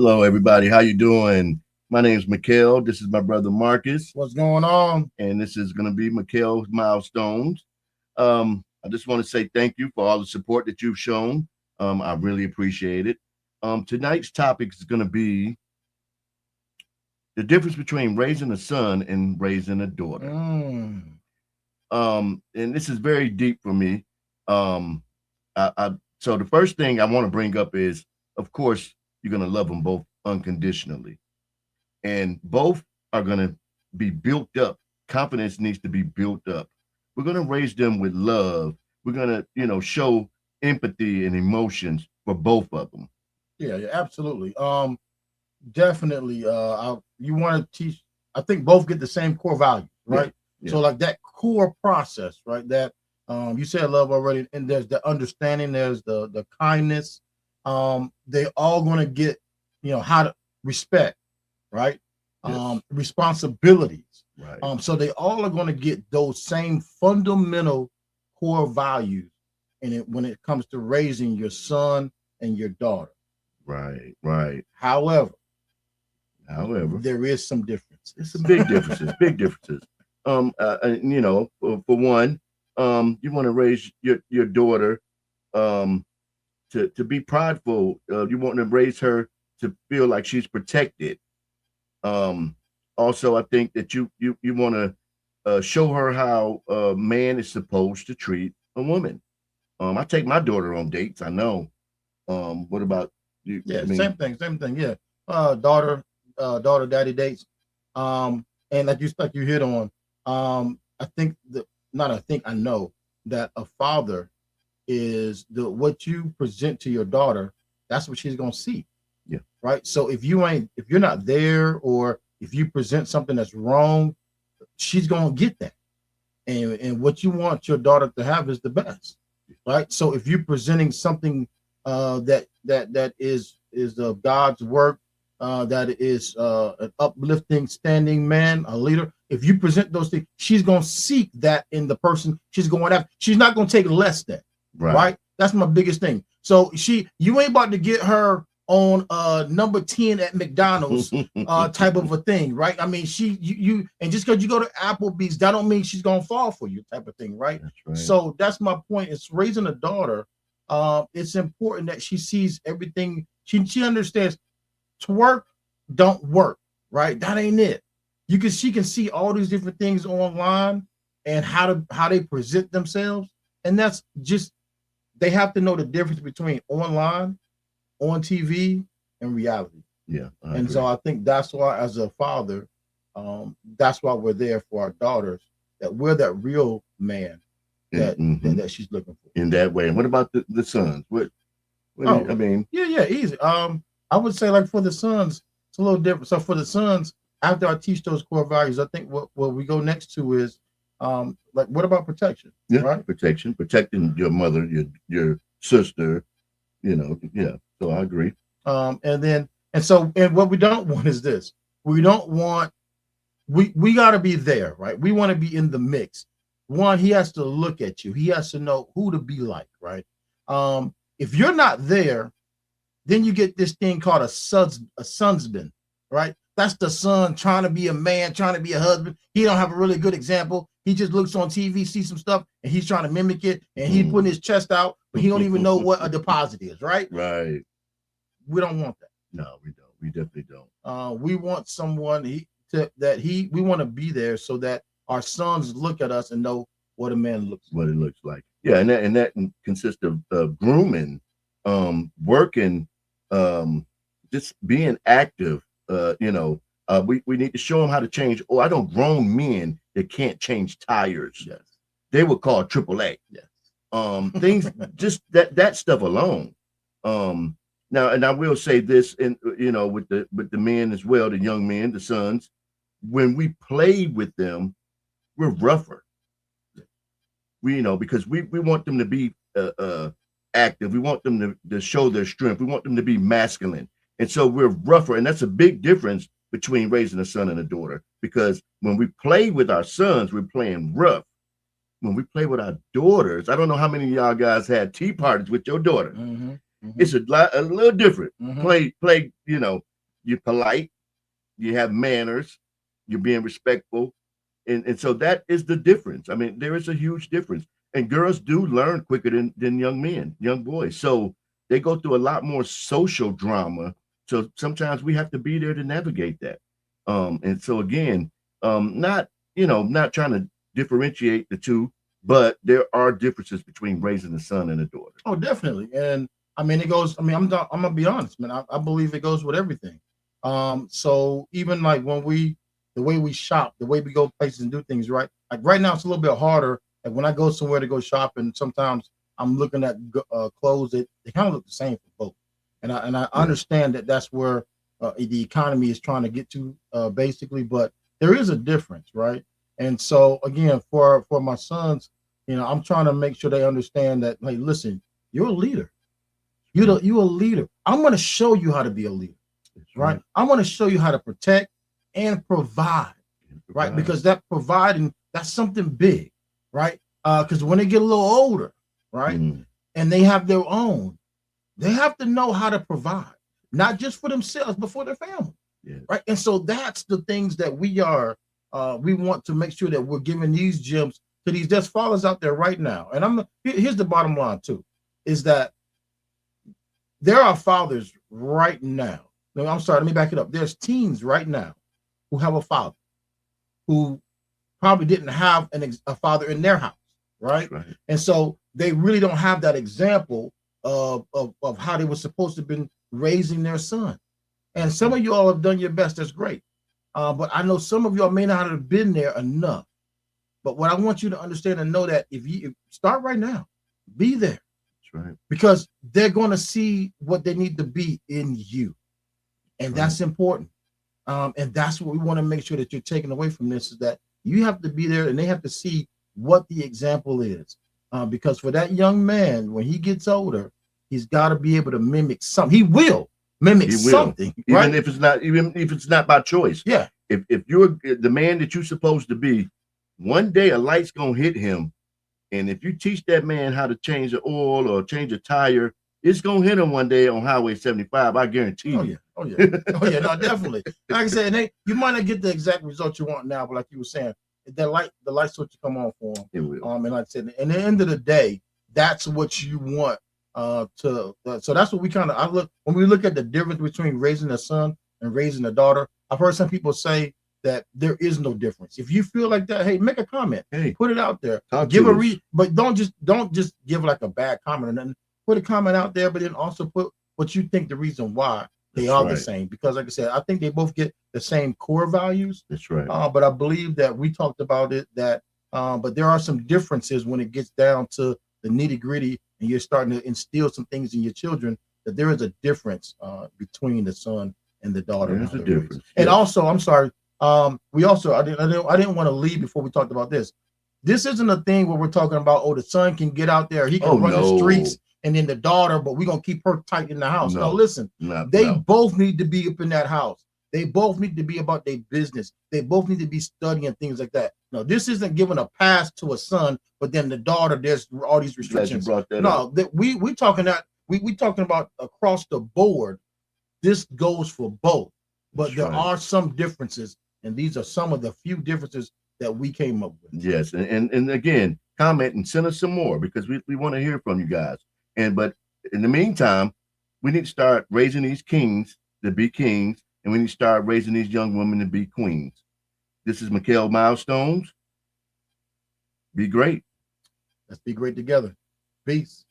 Hello, everybody. How you doing? My name is Mikhail. This is my brother Marcus, What's going on? and this is going to be Mikhail's Milestones. I just want to say thank you for all the support that you've shown. I really appreciate it. Tonight's topic is going to be the difference between raising a son and raising a daughter. And this is very deep for me. Um, so the first thing I want to bring up is, of course, you're going to love them both unconditionally, and both are going to be built up. Confidence needs to be built up. We're going to raise them with love. We're going to, show empathy and emotions for both of them. Yeah, absolutely. Definitely. You want to teach. I think both get the same core values, right? Yeah. So like that core process, right? That you said love already, and there's the understanding, there's the kindness. They all going to get, how to respect, right? Yes. Responsibilities. Right. So they all are going to get those same fundamental core values when it comes to raising your son and your daughter. Right. However, However, there is some differences. there's some big differences. Big differences. For one, you want to raise your daughter, to be prideful. You want to raise her to feel like she's protected. Also, I think that you want to show her how a man is supposed to treat a woman. I take my daughter on dates. I know. What about you? Yeah, I mean, same thing. Yeah, daughter, daddy dates. And like you hit on. I think that not. I think I know that a father is what you present to your daughter. That's what she's gonna see. Yeah. Right. So if you're not there, or if you present something that's wrong, she's gonna get that. And what you want your daughter to have is the best, right? So if you're presenting something that is God's work, that is an uplifting, standing man, a leader. If you present those things, she's gonna seek that in the person she's going after. She's not gonna take less than, right? That's my biggest thing. So you ain't about to get her on number 10 at McDonald's type of a thing, right? I mean, you and just because you go to Applebee's, that don't mean she's gonna fall for you type of thing, right? That's right. So that's my point. It's raising a daughter. It's important that she sees everything. She understands twerk don't work, right? That ain't it. She can see all these different things online and how they present themselves, and that's just they have to know the difference between online, on TV, and reality. Yeah, and so I think that's why, as a father, that's why we're there for our daughters. That we're that real man that she's looking for. In that way. And what about the sons? I mean, yeah, easy. I would say, like, for the sons, it's a little different. So for the sons, after I teach those core values, I think what we go next to is like, what about protection? Yeah, right? protecting your mother, your sister, yeah. So I agree. And what we don't want is this. We don't want we got to be there, right? We want to be in the mix. One, he has to look at you. He has to know who to be like, right? If you're not there, then you get this thing called a sonsman, right? That's the son trying to be a man, trying to be a husband. He don't have a really good example. He just looks on TV, sees some stuff, and he's trying to mimic it, and he's putting his chest out, but he don't even know what a deposit is, right? Right. We don't want that. No, we don't. We definitely don't. We want someone we want to be there so that our sons look at us and know what a man looks like. What it looks like. Yeah, and that consists of grooming, working, just being active. We need to show them how to change. Oh, I know grown men that can't change tires. Yes. They would call AAA. Yes. Things just that stuff alone. Now, and I will say this, and with the men as well, the young men, the sons, when we play with them, we're rougher. Because we want them to be active. We want them to show their strength. We want them to be masculine. And so we're rougher. And that's a big difference between raising a son and a daughter. Because when we play with our sons, we're playing rough. When we play with our daughters, I don't know how many of y'all guys had tea parties with your daughter. Mm-hmm. It's a little different. Play, you're polite, you have manners, you're being respectful. And so that is the difference. I mean, there is a huge difference. And girls do learn quicker than young men, young boys. So they go through a lot more social drama. So sometimes we have to be there to navigate that. And so again, not not trying to differentiate the two, but there are differences between raising a son and a daughter. Oh, definitely. And I mean, it goes. I mean, I'm gonna be honest, man. I believe it goes with everything. So even like the way we shop, the way we go places and do things, right? Like right now, it's a little bit harder. Like when I go somewhere to go shopping, sometimes I'm looking at clothes that they kind of look the same for both. And I understand that that's where the economy is trying to get to, basically, but there is a difference, right? And so again, for my sons, I'm trying to make sure they understand that, like, listen, you're a leader. You're a leader. I'm going to show you how to be a leader, right? I'm going to show you how to protect and provide, right? Because that providing, that's something big, right? Because when they get a little older, right, and they have their own, they have to know how to provide, not just for themselves, but for their family, right? And so that's the things that we want to make sure that we're giving these gems to these there's fathers out there right now. And here's the bottom line too, is that there are fathers right now. No, I'm sorry, let me back it up. There's teens right now who have a father who probably didn't have a father in their house, right? And so they really don't have that example of how they were supposed to have been raising their son. And some of you all have done your best. That's great. But I know some of y'all may not have been there enough. But what I want you to understand and know that if you start right now, be there. That's right. Because they're going to see what they need to be in you. And that's important. And that's what we want to make sure that you're taking away from this, is that you have to be there and they have to see what the example is. Because for that young man, when he gets older, he's got to be able to mimic something. He will mimic something, right? Even if it's not by choice. Yeah. If you're the man that you're supposed to be, one day a light's gonna hit him. And if you teach that man how to change the oil or change a tire, it's gonna hit him one day on Highway 75. I guarantee you. Oh yeah. No, definitely. Like I said, you might not get the exact result you want now, but like you were saying, the light switch will come on for him. It will. And like I said, and at the end of the day, that's what you want. So that's what I look when we look at the difference between raising a son and raising a daughter. I've heard some people say that there is no difference. If you feel like that, hey, make a comment. Hey, put it out there. Give a read, but don't just give like a bad comment or nothing. Put a comment out there, but then also put what you think the reason why they are the same. Because like I said, I think they both get the same core values. That's right. But I believe that we talked about it, that but there are some differences when it gets down to the nitty-gritty and you're starting to instill some things in your children, that there is a difference between the son and the daughter. There's a difference. And also, I'm sorry, we also I didn't want to leave before we talked about this. This isn't a thing where we're talking about, the son can get out there, he can run the streets, and then the daughter, but we're gonna keep her tight in the house. No, listen, they both need to be up in that house. They both need to be about their business. They both need to be studying things like that. No, this isn't giving a pass to a son, but then the daughter, there's all these restrictions. We talking about across the board. This goes for both, but there are some differences, and these are some of the few differences that we came up with. Yes, and again, comment and send us some more, because we want to hear from you guys. But in the meantime, we need to start raising these kings to be kings, and we need to start raising these young women to be queens. This is MecalsMilestones. Be great. Let's be great together. Peace.